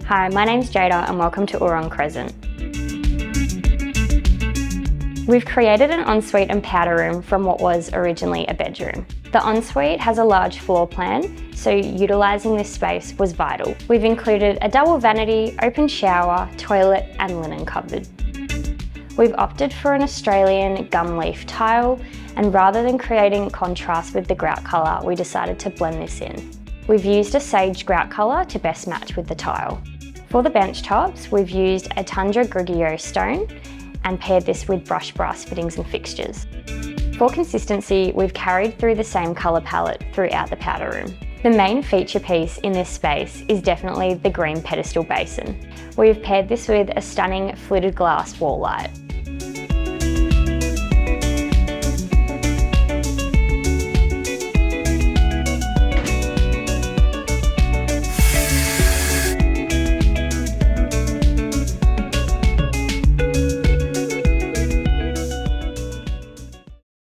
Hi, my name's Jeyda and welcome to Orrong Crescent. We've created an ensuite and powder room from what was originally a bedroom. The ensuite has a large floor plan, so utilising this space was vital. We've included a double vanity, open shower, toilet and linen cupboard. We've opted for an Australian gum leaf tile, and rather than creating contrast with the grout colour, we decided to blend this in. We've used a sage grout colour to best match with the tile. For the bench tops, we've used a Tundra Grigio stone and paired this with brushed brass fittings and fixtures. For consistency, we've carried through the same colour palette throughout the powder room. The main feature piece in this space is definitely the green pedestal basin. We've paired this with a stunning fluted glass wall light.